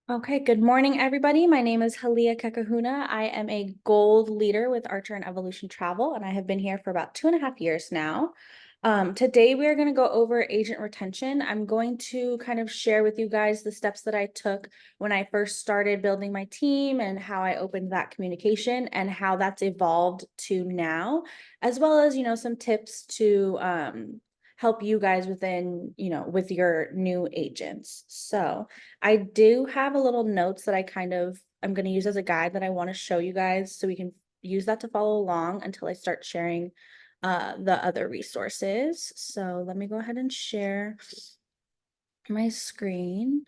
Okay, good morning, everybody. My name is Halia Kekahuna. I am a gold leader with Archer and Evolution Travel, and I have been here for about 2.5 years now. Today, we are going to go over agent retention. I'm going to kind of share with you guys the steps that I took when I first started building my team and how I opened that communication and how that's evolved to now, as well as, some tips to help you guys with your new agents. So, I do have a little notes that I'm going to use as a guide that I want to show you guys so we can use that to follow along until I start sharing the other resources. So let me go ahead and share my screen.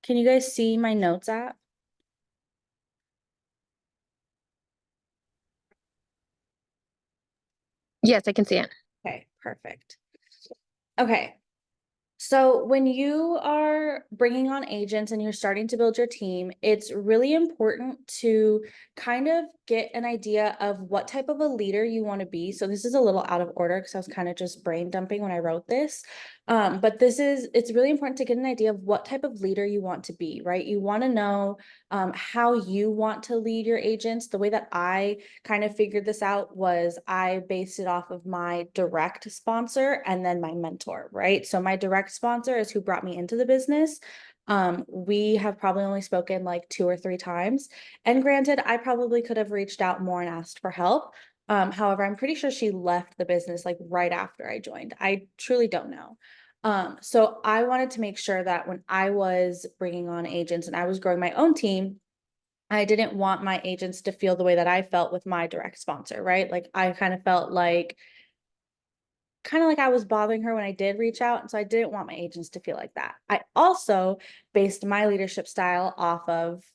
Can you guys see my notes app? Yes, I can see it. Okay, perfect. Okay, so when you are bringing on agents and you're starting to build your team, it's really important to kind of get an idea of what type of a leader you want to be. So this is a little out of order because I was kind of just brain dumping when I wrote this. But it's really important to get an idea of what type of leader you want to be, right? You want to know how you want to lead your agents. The way that I kind of figured this out was I based it off of my direct sponsor and then my mentor, right? So my direct sponsor is who brought me into the business. We have probably only spoken like 2 or 3 times. And granted, I probably could have reached out more and asked for help. However, I'm pretty sure she left the business like right after I joined. I truly don't know. So I wanted to make sure that when I was bringing on agents and I was growing my own team, I didn't want my agents to feel the way that I felt with my direct sponsor, right? Like I kind of felt like I was bothering her when I did reach out. And so I didn't want my agents to feel like that. I also based my leadership style off of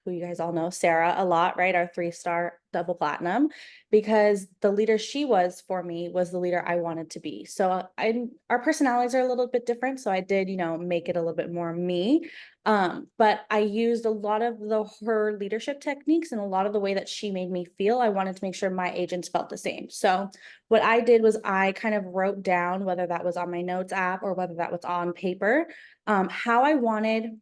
who you guys all know, Sarah, a lot, right? Our 3-star double platinum, because the leader she was for me was the leader I wanted to be. So our personalities are a little bit different. So I did, make it a little bit more me. But I used a lot of her leadership techniques and a lot of the way that she made me feel. I wanted to make sure my agents felt the same. So what I did was I kind of wrote down, whether that was on my notes app or whether that was on paper, how I wanted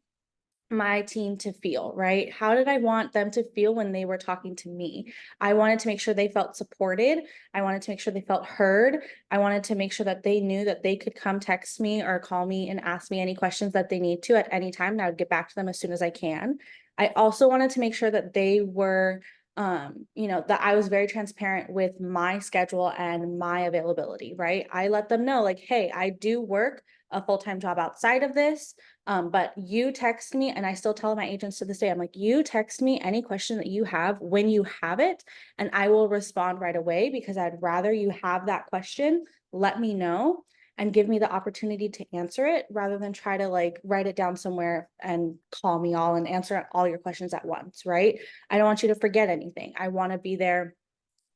my team to feel, right? How did I want them to feel when they were talking to me? I wanted to make sure they felt supported. I wanted to make sure they felt heard. I wanted to make sure that they knew that they could come text me or call me and ask me any questions that they need to at any time, and I would get back to them as soon as I can. I also wanted to make sure that they were that I was very transparent with my schedule and my availability, right? I let them know like, hey, I do work a full-time job outside of this. But you text me, and I still tell my agents to this day, I'm like, you text me any question that you have when you have it, and I will respond right away because I'd rather you have that question, let me know, and give me the opportunity to answer it rather than try to like write it down somewhere and call me all and answer all your questions at once, right? I don't want you to forget anything. I want to be there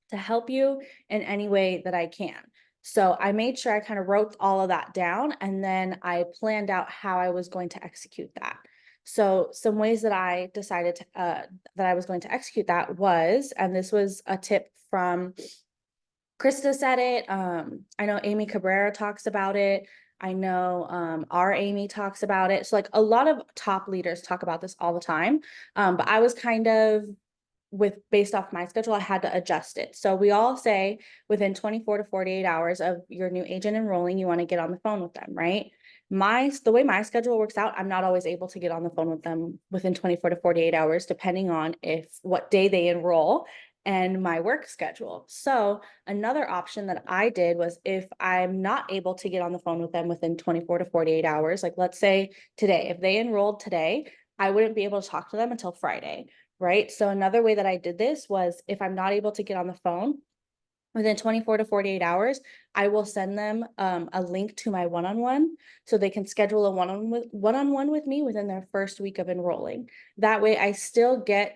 to help you in any way that I can. So I made sure I kind of wrote all of that down and then I planned out how I was going to execute that. So some ways that I decided that I was going to execute that was, and this was a tip from Krista said it. I know Amy Cabrera talks about it. I know our Amy talks about it. So like a lot of top leaders talk about this all the time. But I was kind of based off my schedule, I had to adjust it. So we all say within 24 to 48 hours of your new agent enrolling, you want to get on the phone with them, right? The way my schedule works out, I'm not always able to get on the phone with them within 24 to 48 hours, depending on what day they enroll and my work schedule. So another option that I did was if I'm not able to get on the phone with them within 24 to 48 hours, like let's say today, if they enrolled today, I wouldn't be able to talk to them until Friday, right? So another way that I did this was if I'm not able to get on the phone within 24 to 48 hours, I will send them a link to my one-on-one so they can schedule a one-on-one with me within their first week of enrolling. That way I still get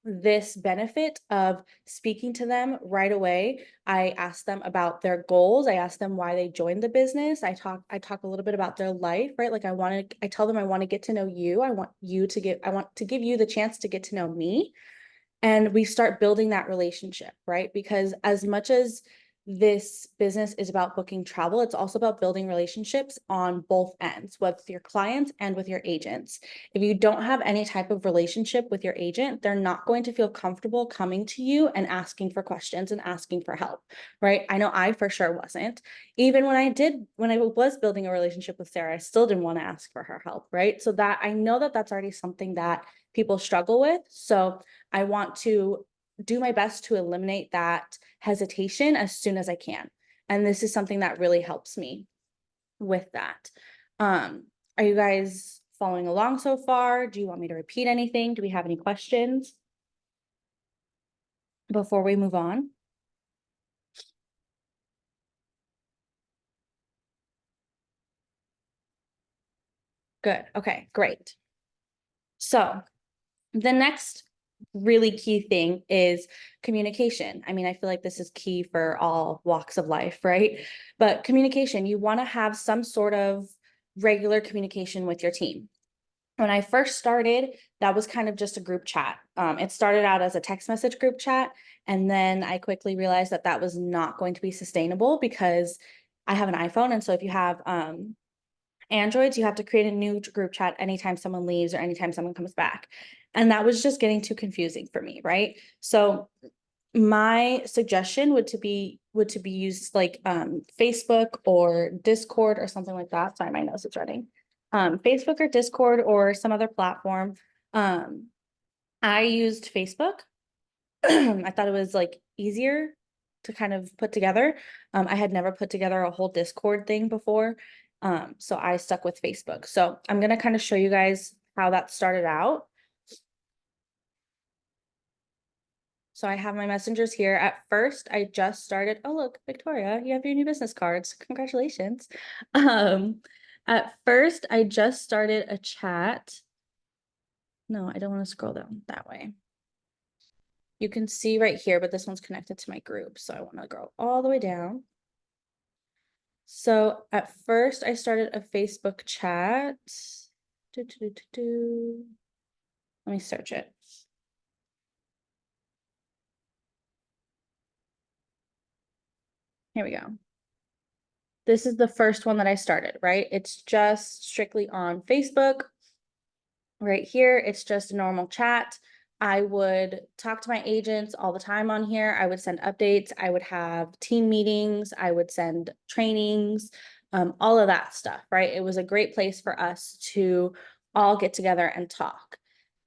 this benefit of speaking to them right away. I ask them about their goals. I ask them why they joined the business. I talk a little bit about their life, right? Like I tell them I want to get to know you. I want to give you the chance to get to know me. And we start building that relationship, right? Because as much as this business is about booking travel. It's also about building relationships on both ends, with your clients and with your agents. If you don't have any type of relationship with your agent, they're not going to feel comfortable coming to you and asking for questions and asking for help, right? I know I for sure wasn't. Even when I was building a relationship with Sarah, I still didn't want to ask for her help, right? So that I know that that's already something that people struggle with. So I want to do my best to eliminate that hesitation as soon as I can. And this is something that really helps me with that. Are you guys following along so far? Do you want me to repeat anything? Do we have any questions before we move on? Good. Okay, great. So the next really key thing is communication. I mean, I feel like this is key for all walks of life, right? But communication, you want to have some sort of regular communication with your team. When I first started, that was kind of just a group chat. It started out as a text message group chat, and then I quickly realized that that was not going to be sustainable because I have an iPhone, and so if you have Androids, you have to create a new group chat anytime someone leaves or anytime someone comes back. And that was just getting too confusing for me, right? So my suggestion would to be used like Facebook or Discord or something like that. Sorry, my nose is running. Facebook or Discord or some other platform. I used Facebook. I thought it was like easier to kind of put together. I had never put together a whole Discord thing before. So I stuck with Facebook. So I'm gonna kind of show you guys how that started out. So I have my messengers here. At first, I just started. Oh, look, Victoria, you have your new business cards. Congratulations. Um, at first, I just started a chat. No, I don't want to scroll down that way. You can see right here, but this one's connected to my group. So I want to go all the way down. So at first, I started a Facebook chat. Let me search it. Here we go. This is the first one that I started, right? It's just strictly on Facebook. Right here, it's just a normal chat. I would talk to my agents all the time on here. I would send updates. I would have team meetings. I would send trainings, all of that stuff, right? It was a great place for us to all get together and talk.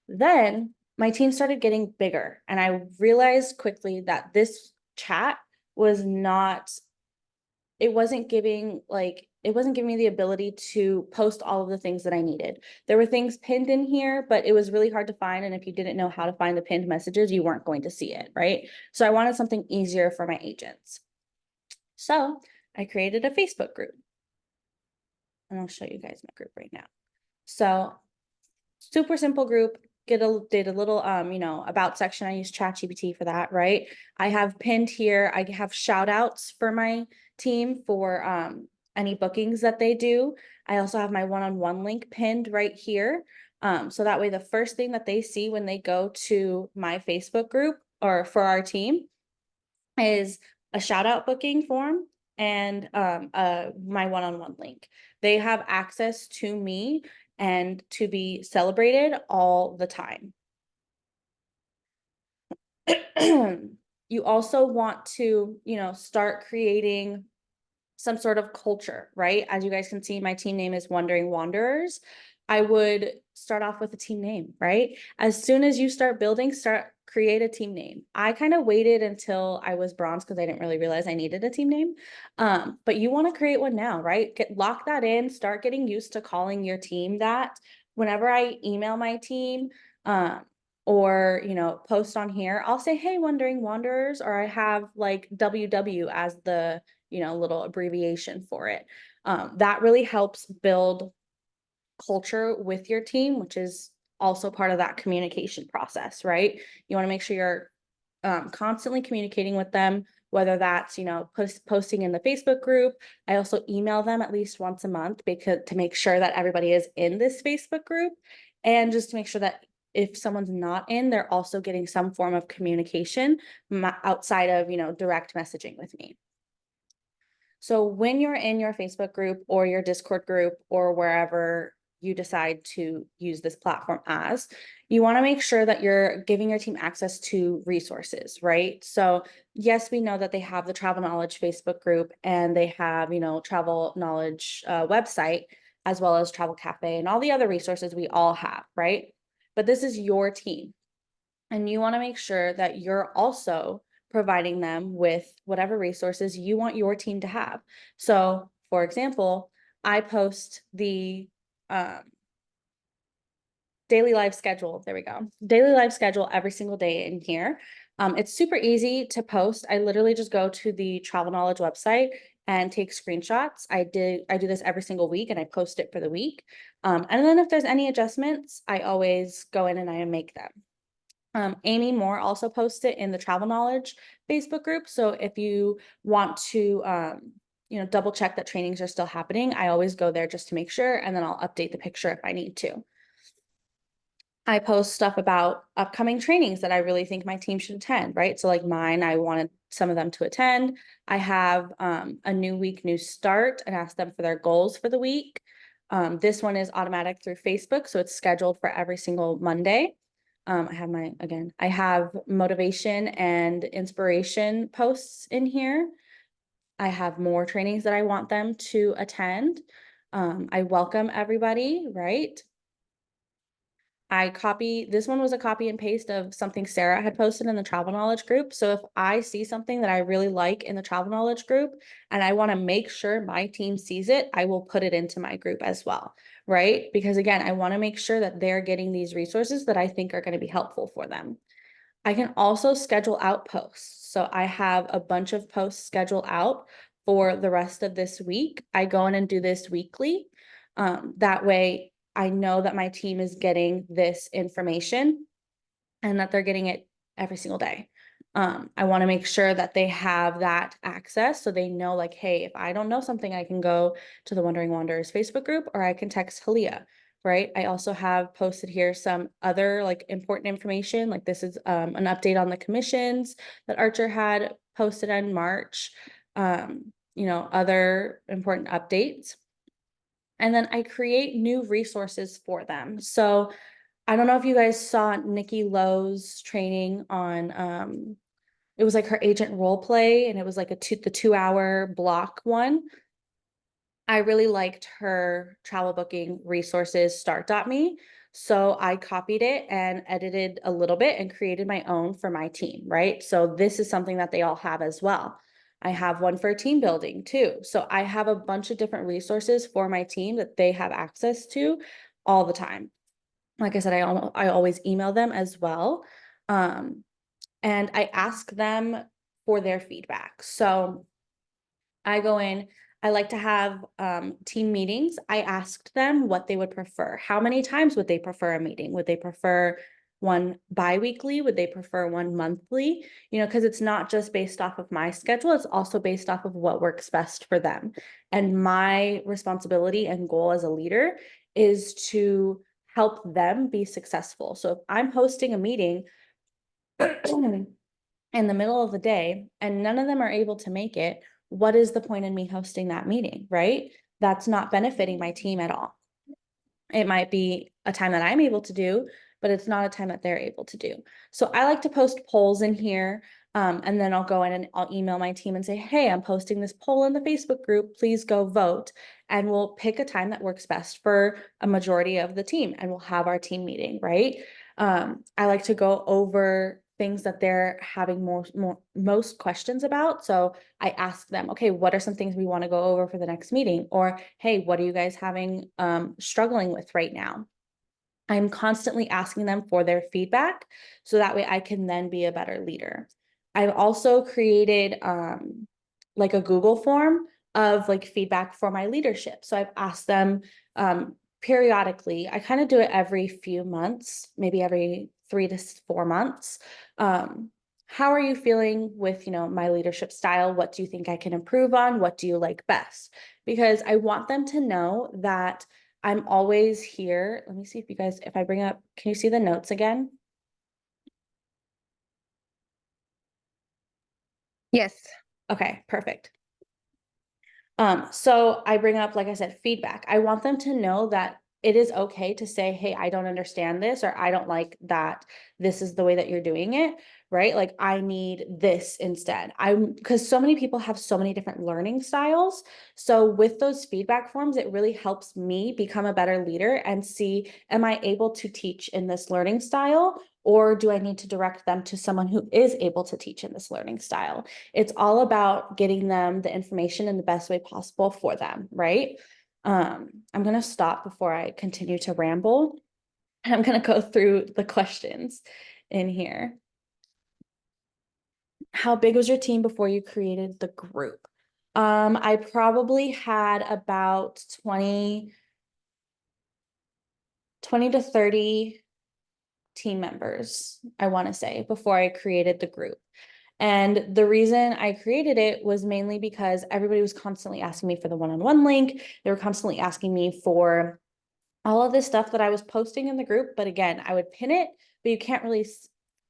Then my team started getting bigger, and I realized quickly that this chat was not, it wasn't giving me the ability to post all of the things that I needed. There were things pinned in here, but it was really hard to find. And if you didn't know how to find the pinned messages, you weren't going to see it, right? So I wanted something easier for my agents. So I created a Facebook group. And I'll show you guys my group right now. So super simple group. Did a little about section. I use ChatGPT for that, right? I have pinned here, I have shout outs for my team for any bookings that they do. I also have my one-on-one link pinned right here. So that way the first thing that they see when they go to my Facebook group or for our team is a shout out booking form and my one-on-one link. They have access to me and to be celebrated all the time. You also want to, start creating some sort of culture, right? As you guys can see, my team name is Wandering Wanderers. I would start off with a team name, right? As soon as you start building, create a team name. I kind of waited until I was bronze because I didn't really realize I needed a team name. But you want to create one now, right? Lock that in, start getting used to calling your team that. Whenever I email my team, or post on here, I'll say, hey, Wandering Wanderers, or I have like WW as the little abbreviation for it. That really helps build culture with your team, which is also part of that communication process, right? You want to make sure you're constantly communicating with them, whether that's, posting in the Facebook group. I also email them at least once a month because to make sure that everybody is in this Facebook group and just to make sure that if someone's not in, they're also getting some form of communication outside of, direct messaging with me. So when you're in your Facebook group or your Discord group or wherever you decide to use this platform as, you want to make sure that you're giving your team access to resources, right? So yes, we know that they have the Travel Knowledge Facebook group and they have, Travel Knowledge website, as well as Travel Cafe and all the other resources we all have, right? But this is your team. And you want to make sure that you're also providing them with whatever resources you want your team to have. So, for example, I post the daily live schedule. There we go. Daily live schedule every single day in here. It's super easy to post. I literally just go to the Travel Knowledge website and take screenshots. I do this every single week and I post it for the week. And then if there's any adjustments, I always go in and I make them. Amy Moore also posted it in the Travel Knowledge Facebook group. So if you want to, double check that trainings are still happening, I always go there just to make sure, and then I'll update the picture if I need to. I post stuff about upcoming trainings that I really think my team should attend, right? So like mine, I wanted some of them to attend. I have a new week, new start, and ask them for their goals for the week. This one is automatic through Facebook, so it's scheduled for every single Monday. I have motivation and inspiration posts in here. I have more trainings that I want them to attend. I welcome everybody, right? This one was a copy and paste of something Sarah had posted in the Travel Knowledge group. So if I see something that I really like in the Travel Knowledge group and I want to make sure my team sees it, I will put it into my group as well, right? Because again, I want to make sure that they're getting these resources that I think are going to be helpful for them. I can also schedule out posts. So I have a bunch of posts scheduled out for the rest of this week. I go in and do this weekly. That way I know that my team is getting this information and that they're getting it every single day. I want to make sure that they have that access so they know, like, hey, if I don't know something, I can go to the Wondering Wanderers Facebook group or I can text Halia, right? I also have posted here some other like important information. Like this is an update on the commissions that Archer had posted in March, other important updates. And then I create new resources for them. So I don't know if you guys saw Nikki Lowe's training on, it was like her agent role play and it was like the 2-hour block one. I really liked her travel booking resources start.me. So I copied it and edited a little bit and created my own for my team, right? So this is something that they all have as well. I have one for team building too. So I have a bunch of different resources for my team that they have access to all the time. Like I said, I always email them as well. And I ask them for their feedback. So I go in, I like to have team meetings. I asked them what they would prefer. How many times would they prefer a meeting? Would they prefer one bi-weekly? Would they prefer one monthly? Because it's not just based off of my schedule, it's also based off of what works best for them. And my responsibility and goal as a leader is to help them be successful. So if I'm hosting a meeting in the middle of the day and none of them are able to make it, what is the point in me hosting that meeting, right? That's not benefiting my team at all. It might be a time that I'm able to do, but it's not a time that they're able to do. So I like to post polls in here. And then I'll go in and I'll email my team and say, hey, I'm posting this poll in the Facebook group. Please go vote. And we'll pick a time that works best for a majority of the team and we'll have our team meeting, right? I like to go over things that they're having most questions about. So I ask them, okay, what are some things we want to go over for the next meeting? Or, hey, what are you guys having struggling with right now? I'm constantly asking them for their feedback so that way I can then be a better leader. I've also created like a Google form of like feedback for my leadership. So I've asked them periodically. I kind of do it every few months, maybe every 3 to 4 months. How are you feeling with, my leadership style? What do you think I can improve on? What do you like best? Because I want them to know that I'm always here. Let me see if I bring up, can you see the notes again? Yes. Okay, perfect. So I bring up, like I said, feedback. I want them to know that it is okay to say, hey, I don't understand this, or I don't like that this is the way that you're doing it, right? Like I need this instead. Because so many people have so many different learning styles. So with those feedback forms, it really helps me become a better leader and see, am I able to teach in this learning style? Or do I need to direct them to someone who is able to teach in this learning style? It's all about getting them the information in the best way possible for them, right? I'm going to stop before I continue to ramble. I'm going to go through the questions in here. How big was your team before you created the group? I probably had about 20 to 30 team members, I want to say, before I created the group. And the reason I created it was mainly because everybody was constantly asking me for the one-on-one link. They were constantly asking me for all of this stuff that I was posting in the group. But again, I would pin it, but you can't really,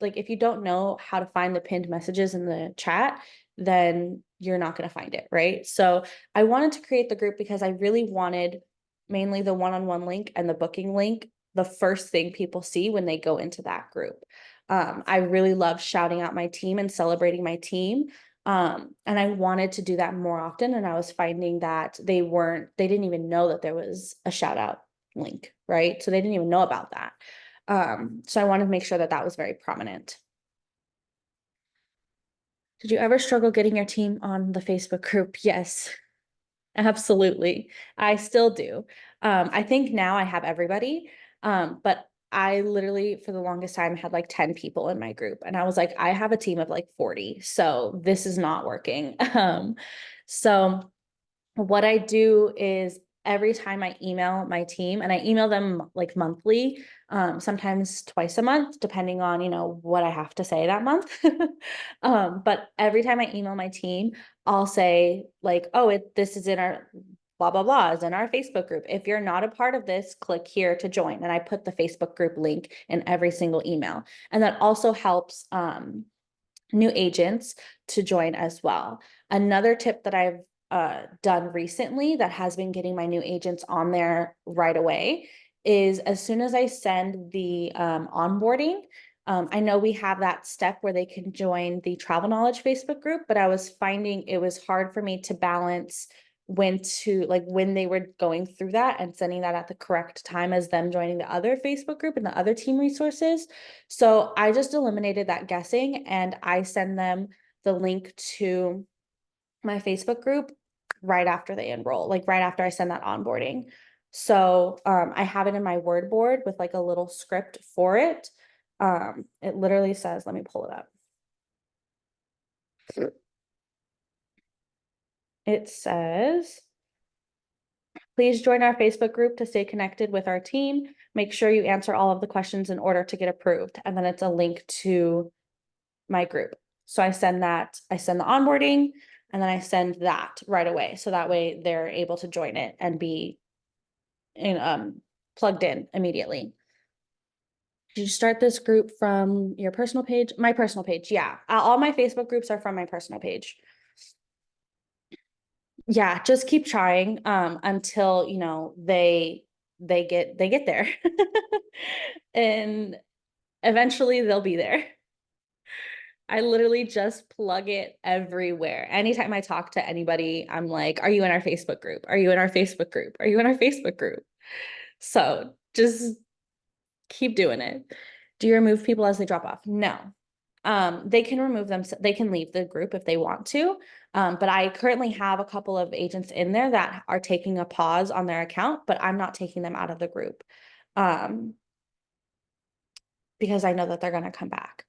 like, if you don't know how to find the pinned messages in the chat, then you're not going to find it, right? So I wanted to create the group because I really wanted mainly the one-on-one link and the booking link, the first thing people see when they go into that group. I really love shouting out my team and celebrating my team. And I wanted to do that more often. And I was finding that they didn't even know that there was a shout out link, right? So they didn't even know about that. So I wanted to make sure that that was very prominent. Did you ever struggle getting your team on the Facebook group? Yes, absolutely. I still do. I think now I have everybody, but I literally for the longest time had like 10 people in my group and I was like, I have a team of like 40, so this is not working. So what I do is every time I email my team, and I email them like monthly, sometimes twice a month, depending on, what I have to say that month. But every time I email my team, I'll say like, oh, this is in our blah, blah, blah is in our Facebook group. If you're not a part of this, click here to join. And I put the Facebook group link in every single email. And that also helps new agents to join as well. Another tip that I've done recently that has been getting my new agents on there right away is as soon as I send the onboarding, I know we have that step where they can join the Travel Knowledge Facebook group, but I was finding it was hard for me to balance when they were going through that and sending that at the correct time as them joining the other Facebook group and the other team resources. So I just eliminated that guessing and I send them the link to my Facebook group right after they enroll, like right after I send that onboarding. So I have it in my Word board with like a little script for it. It literally says, let me pull it up. It says, please join our Facebook group to stay connected with our team. Make sure you answer all of the questions in order to get approved. And then it's a link to my group. So I send the onboarding and then I send that right away. So that way they're able to join it and be plugged in immediately. Did you start this group from your personal page? My personal page, yeah. All my Facebook groups are from my personal page. Yeah, just keep trying until they get there. And eventually they'll be there. I literally just plug it everywhere. Anytime I talk to anybody, I'm like, are you in our Facebook group? Are you in our Facebook group? Are you in our Facebook group? So just keep doing it. Do you remove people as they drop off? No. They can remove them. They can leave the group if they want to. But I currently have a couple of agents in there that are taking a pause on their account, but I'm not taking them out of the group. Because I know that they're going to come back.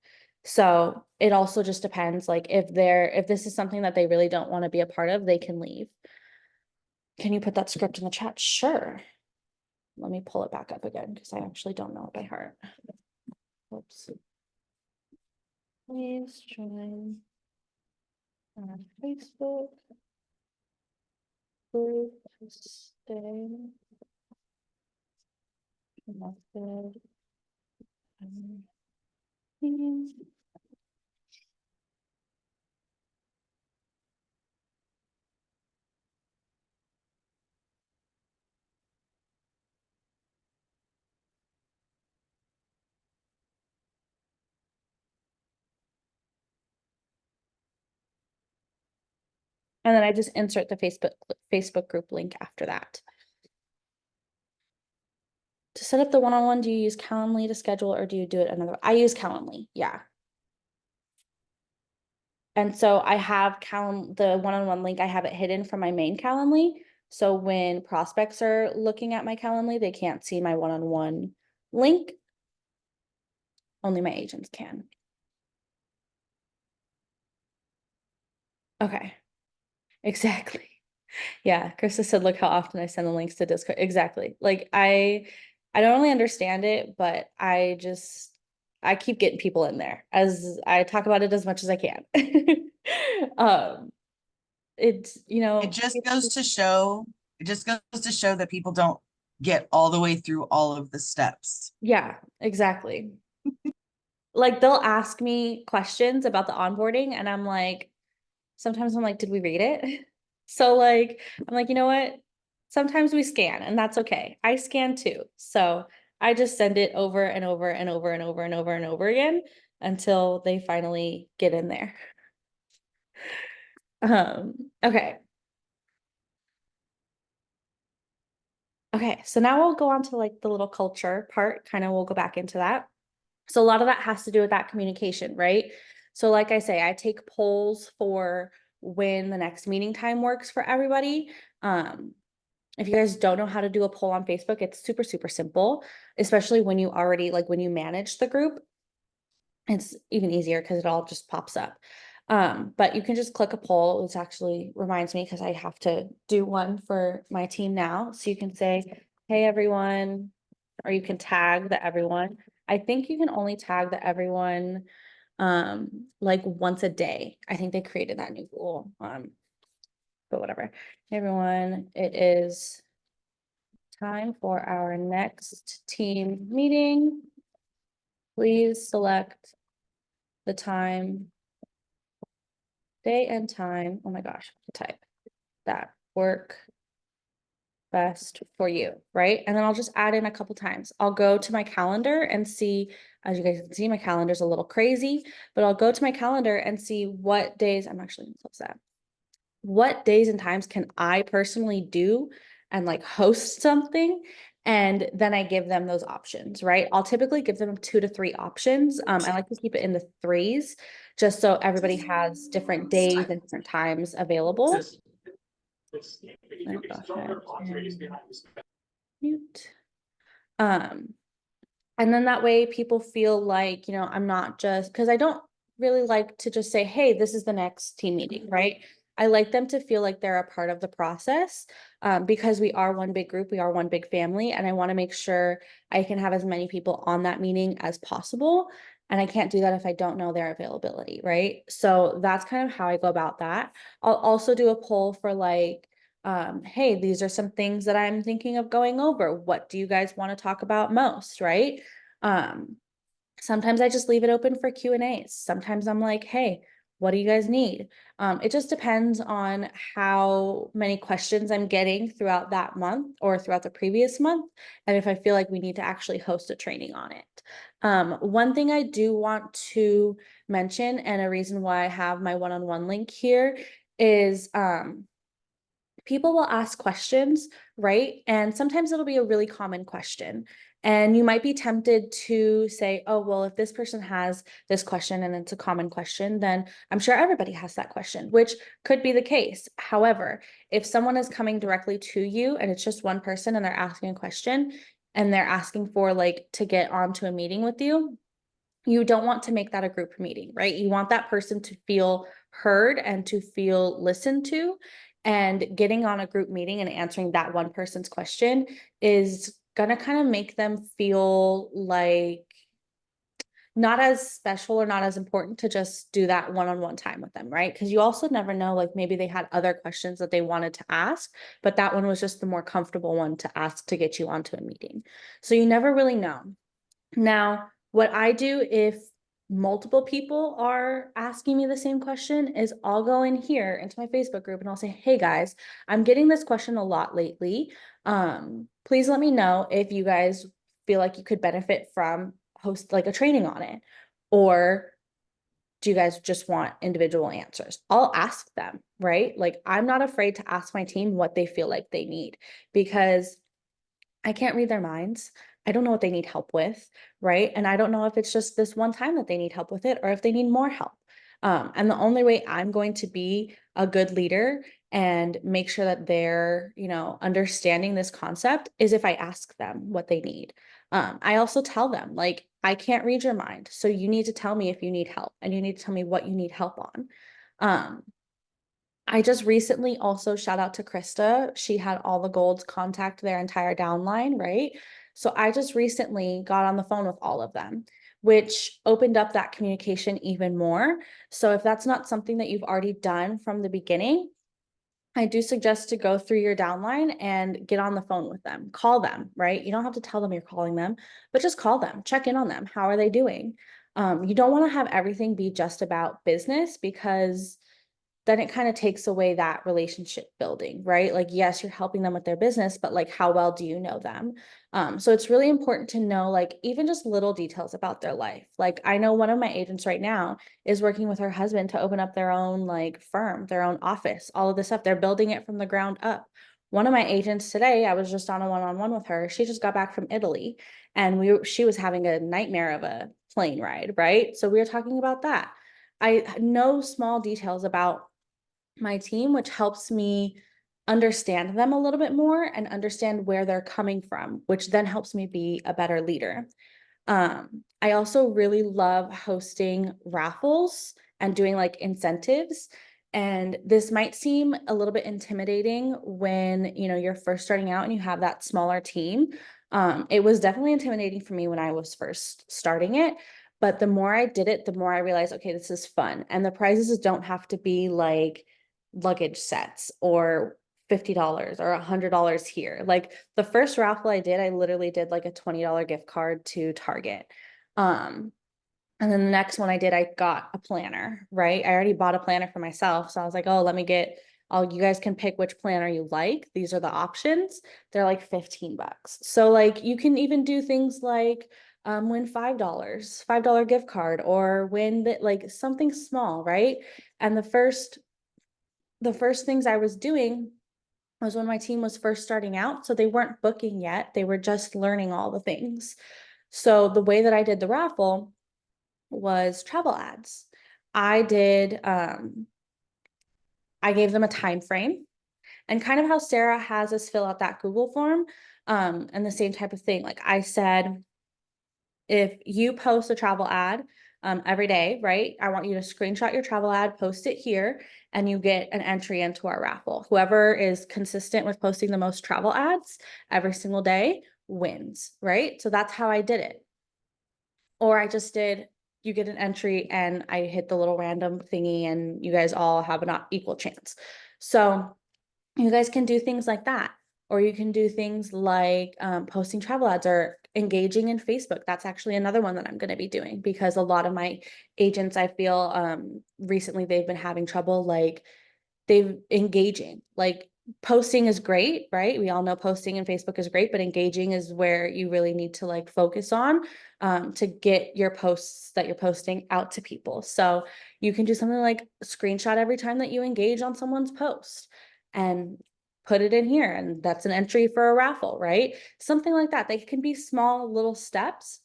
So it also just depends, like if this is something that they really don't want to be a part of, they can leave. Can you put that script in the chat? Sure. Let me pull it back up again because I actually don't know it by heart. Oops. Please join our Facebook group to stay connected. And then I just insert the Facebook group link after that. To set up the one-on-one, do you use Calendly to schedule or do you do it another? I use Calendly, yeah. And so I have the one-on-one link, I have it hidden from my main Calendly. So when prospects are looking at my Calendly, they can't see my one-on-one link. Only my agents can. Okay, exactly. Yeah, Krista said, look how often I send the links to Discord. Exactly. Like I don't really understand it, but I keep getting people in there as I talk about it as much as I can. It's, It just goes to show, that people don't get all the way through all of the steps. yeah, exactly. Like they'll ask me questions about the onboarding and sometimes I'm like, did we read it? So like, I'm like, you know what? Sometimes we scan and that's okay. I scan too. So I just send it over and over and over and over and over and over again until they finally get in there. Okay. Okay, so now we'll go on to like the little culture part, kind of we'll go back into that. So a lot of that has to do with that communication, right? So like I say, I take polls for when the next meeting time works for everybody. If you guys don't know how to do a poll on Facebook, it's super, super simple, especially when you already when you manage the group. It's even easier because it all just pops up. But you can just click a poll, which actually reminds me because I have to do one for my team now. So you can say, hey, everyone, or you can tag the everyone. I think you can only tag the everyone like once a day. I think they created that new rule. But whatever. Hey, everyone, it is time for our next team meeting. Please select the time, day and time. Oh my gosh, type that work best for you, right? And then I'll just add in a couple times. I'll go to my calendar and see, as you guys can see, my calendar's a little crazy, but I'll go to my calendar and see what days, I'm actually gonna close that. What days and times can I personally do and like host something? And then I give them those options, right? I'll typically give them 2 to 3 options. I like to keep it in the threes, just so everybody has different days and different times available. Mute. And then that way people feel like, I'm not just, because I don't really like to just say, hey, this is the next team meeting, right? I like them to feel like they're a part of the process, because we are one big group, we are one big family, and I want to make sure I can have as many people on that meeting as possible. And I can't do that if I don't know their availability, right? So that's kind of how I go about that. I'll also do a poll for hey, these are some things that I'm thinking of going over. What do you guys want to talk about most, right? Sometimes I just leave it open for Q&As. Sometimes I'm like, hey, what do you guys need? It just depends on how many questions I'm getting throughout that month or throughout the previous month, and if I feel like we need to actually host a training on it. One thing I do want to mention, and a reason why I have my one-on-one link here, is people will ask questions, right? And sometimes it'll be a really common question. And you might be tempted to say, oh, well, if this person has this question and it's a common question, then I'm sure everybody has that question, which could be the case. However, if someone is coming directly to you and it's just one person and they're asking a question and they're asking for to get onto a meeting with you, you don't want to make that a group meeting, right? You want that person to feel heard and to feel listened to. And getting on a group meeting and answering that one person's question is going to kind of make them feel like not as special or not as important to just do that one-on-one time with them, right? Because you also never know, maybe they had other questions that they wanted to ask, but that one was just the more comfortable one to ask to get you onto a meeting. So you never really know. Now, what I do if multiple people are asking me the same question is I'll go in here into my Facebook group and I'll say, hey guys, I'm getting this question a lot lately. Please let me know if you guys feel like you could benefit from host a training on it, or do you guys just want individual answers? I'll ask them, right? Like, I'm not afraid to ask my team what they feel like they need, because I can't read their minds. I don't know what they need help with, right? And I don't know if it's just this one time that they need help with it or if they need more help. And the only way I'm going to be a good leader and make sure that they're, understanding this concept is if I ask them what they need. I also tell them, like, I can't read your mind, so you need to tell me if you need help, and you need to tell me what you need help on. Um, I just recently also shout out to Krista. She had all the golds contact their entire downline, right? So I just recently got on the phone with all of them, which opened up that communication even more. So if that's not something that you've already done from the beginning, I do suggest to go through your downline and get on the phone with them, call them, right? You don't have to tell them you're calling them, but just call them, check in on them. How are they doing? You don't want to have everything be just about business, because then it kind of takes away that relationship building, right? Like, yes, you're helping them with their business, but like, how well do you know them? So it's really important to know, like, even just little details about their life. Like, I know one of my agents right now is working with her husband to open up their own like firm, their own office, all of this stuff. They're building it from the ground up. One of my agents today, I was just on a one-on-one with her. She just got back from Italy, and she was having a nightmare of a plane ride, right? So we were talking about that. I know small details about my team, which helps me understand them a little bit more and understand where they're coming from, which then helps me be a better leader. I also really love hosting raffles and doing like incentives. And this might seem a little bit intimidating when, you're first starting out and you have that smaller team. It was definitely intimidating for me when I was first starting it. But the more I did it, the more I realized, okay, this is fun. And the prizes don't have to be like luggage sets or $50 or $100 here. Like, the first raffle I did, I literally did like a $20 gift card to Target. Um, and then the next one I did, I got a planner, right? I already bought a planner for myself. So I was like, oh, let me get, you guys can pick which planner you like. These are the options. They're like $15. So like, you can even do things like win $5 gift card, or win that, like, something small, right? And the first things I was doing was when my team was first starting out. So they weren't booking yet. They were just learning all the things. So the way that I did the raffle was travel ads. I did, I gave them a time frame, and kind of how Sarah has us fill out that Google form. And the same type of thing. Like, I said, if you post a travel ad every day, right? I want you to screenshot your travel ad, post it here, and you get an entry into our raffle. Whoever is consistent with posting the most travel ads every single day wins, right? So that's how I did it. Or I just did, you get an entry and I hit the little random thingy and you guys all have an equal chance. So you guys can do things like that. Or you can do things like posting travel ads or engaging in Facebook. That's actually another one that I'm going to be doing, because a lot of my agents, I feel recently they've been having trouble, like, they've engaging. Like, posting is great, right? We all know posting and Facebook is great, but engaging is where you really need to like focus on to get your posts that you're posting out to people. So you can do something like screenshot every time that you engage on someone's post and put it in here, and that's an entry for a raffle, right? Something like that. They can be small little steps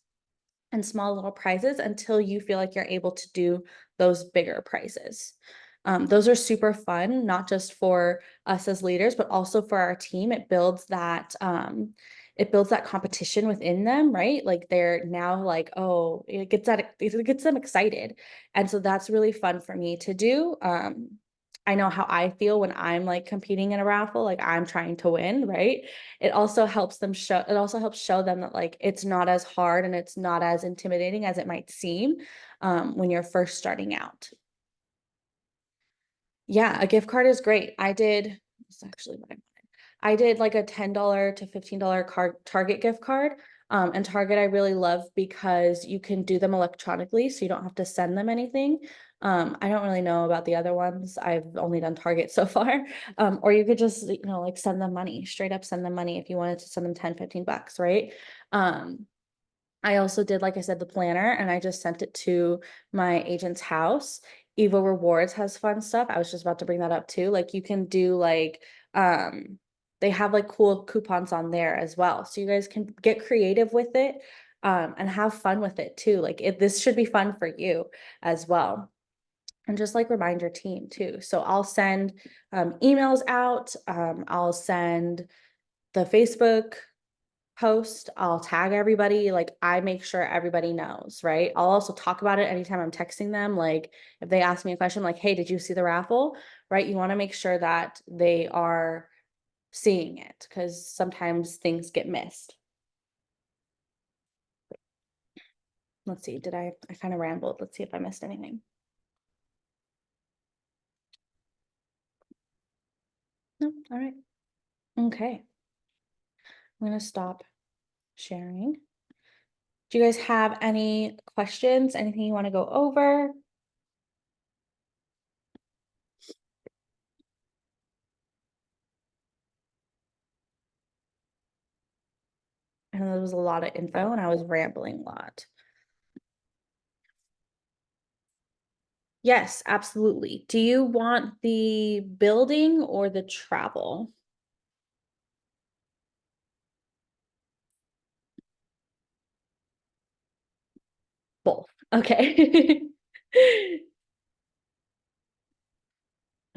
and small little prizes until you feel like you're able to do those bigger prizes. Those are super fun, not just for us as leaders, but also for our team. It builds that competition within them, right? Like, they're now like, oh, it gets them excited. And so that's really fun for me to do. I know how I feel when I'm like competing in a raffle, like I'm trying to win, right? It also helps show them that like it's not as hard and it's not as intimidating as it might seem when you're first starting out. Yeah, a gift card is great. This is actually what I wanted. I did like a $10 to $15 Target gift card. And Target I really love because you can do them electronically, so you don't have to send them anything. I don't really know about the other ones. I've only done Target so far. Or you could just, like, send them money, straight up send them money if you wanted to send them $10, $15, right? Um, I also did, like I said, the planner, and I just sent it to my agent's house. Evo Rewards has fun stuff. I was just about to bring that up too. Like you can do like they have like cool coupons on there as well. So you guys can get creative with it and have fun with it too. Like this should be fun for you as well. And just like remind your team too. So I'll send emails out. I'll send the Facebook post, I'll tag everybody, like I make sure everybody knows, right? I'll also talk about it anytime I'm texting them. Like if they ask me a question like, hey, did you see the raffle? Right? You want to make sure that they are seeing it because sometimes things get missed. Let's see, I kind of rambled. Let's see if I missed anything. No, all right. Okay. I'm gonna stop sharing. Do you guys have any questions? Anything you want to go over? I know there was a lot of info and I was rambling a lot. Yes, absolutely. Do you want the building or the travel? Both. Okay.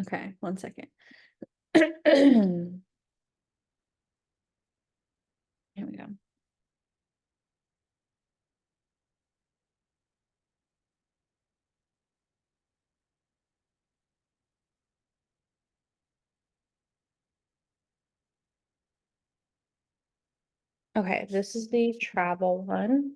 Okay, one second. Here we go. Okay, this is the travel one.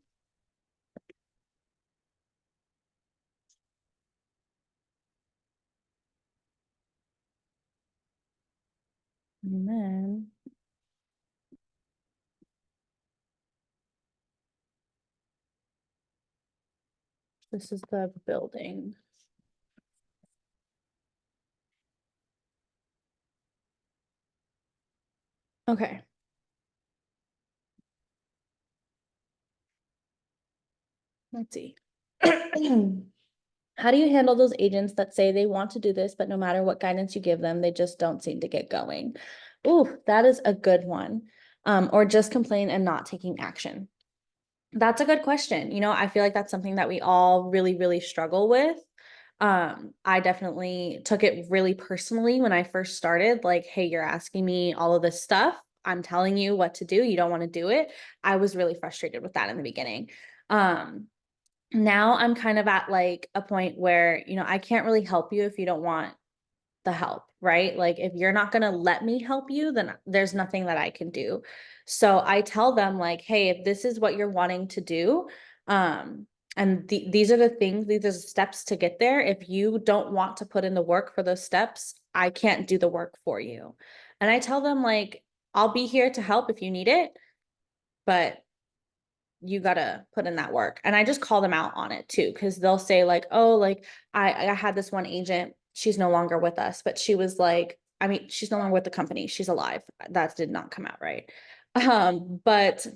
And then this is the building. Okay. Let's see. How do you handle those agents that say they want to do this, but no matter what guidance you give them, they just don't seem to get going? Ooh, that is a good one. Or just complain and not taking action. That's a good question. You know, I feel like that's something that we all really, really struggle with. I definitely took it really personally when I first started, like, hey, you're asking me all of this stuff. I'm telling you what to do. You don't want to do it. I was really frustrated with that in the beginning. Um, Now I'm kind of at like a point where, you know, I can't really help you if you don't want the help, right? Like if you're not going to let me help you, then there's nothing that I can do. So I tell them like, hey, if this is what you're wanting to do, and these are the things, these are the steps to get there. If you don't want to put in the work for those steps, I can't do the work for you. And I tell them like, I'll be here to help if you need it, but you gotta put in that work. And I just call them out on it too, because they'll say like, oh, like I had this one agent, she's no longer with us, but she was like, I mean, she's no longer with the company, she's alive. That did not come out right. But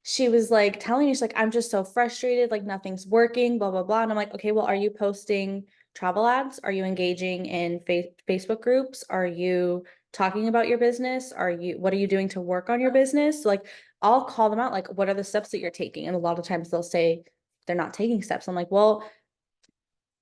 she was like telling me, she's like, I'm just so frustrated, like nothing's working, blah, blah, blah. And I'm like, okay, well, are you posting travel ads? Are you engaging in Facebook groups? Are you talking about your business? What are you doing to work on your business? Like, I'll call them out, like, what are the steps that you're taking? And a lot of times they'll say they're not taking steps. I'm like, well,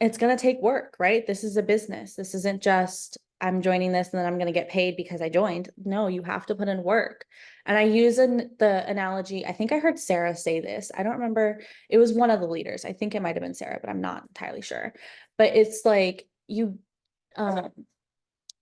it's going to take work, right? This is a business. This isn't just I'm joining this and then I'm going to get paid because I joined. No, you have to put in work. And I use the analogy, I think I heard Sarah say this. I don't remember. It was one of the leaders. I think it might have been Sarah, but I'm not entirely sure. But it's like um,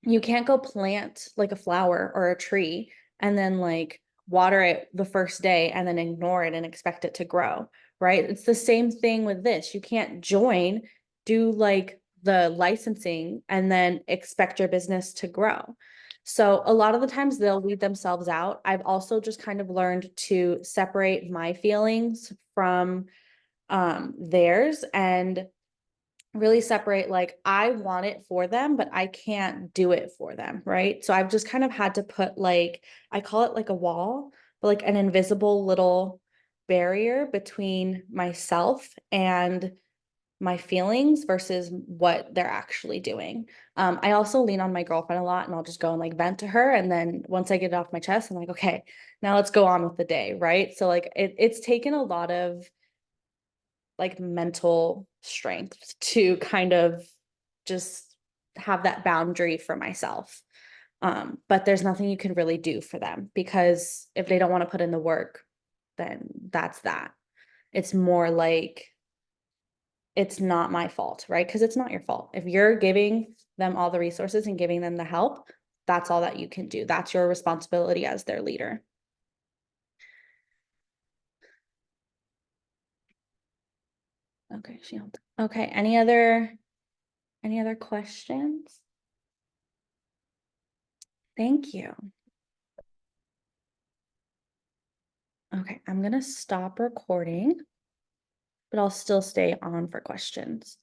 you can't go plant like a flower or a tree and then like water it the first day and then ignore it and expect it to grow, right? It's the same thing with this. You can't join, do like the licensing and then expect your business to grow. So a lot of the times they'll weed themselves out. I've also just kind of learned to separate my feelings from theirs and really separate like I want it for them, but I can't do it for them, right? So I've just kind of had to put like I call it like a wall, but like an invisible little barrier between myself and my feelings versus what they're actually doing. I also lean on my girlfriend a lot, and I'll just go and like vent to her. And then once I get it off my chest, I'm like, okay, now let's go on with the day. Right. So like it's taken a lot of like mental strength to kind of just have that boundary for myself. But there's nothing you can really do for them, because if they don't want to put in the work, then that's that. It's more like it's not my fault, right? Because it's not your fault. If you're giving them all the resources and giving them the help, that's all that you can do. That's your responsibility as their leader. Okay, she helped. Okay, any other questions? Thank you. Okay, I'm gonna stop recording, but I'll still stay on for questions.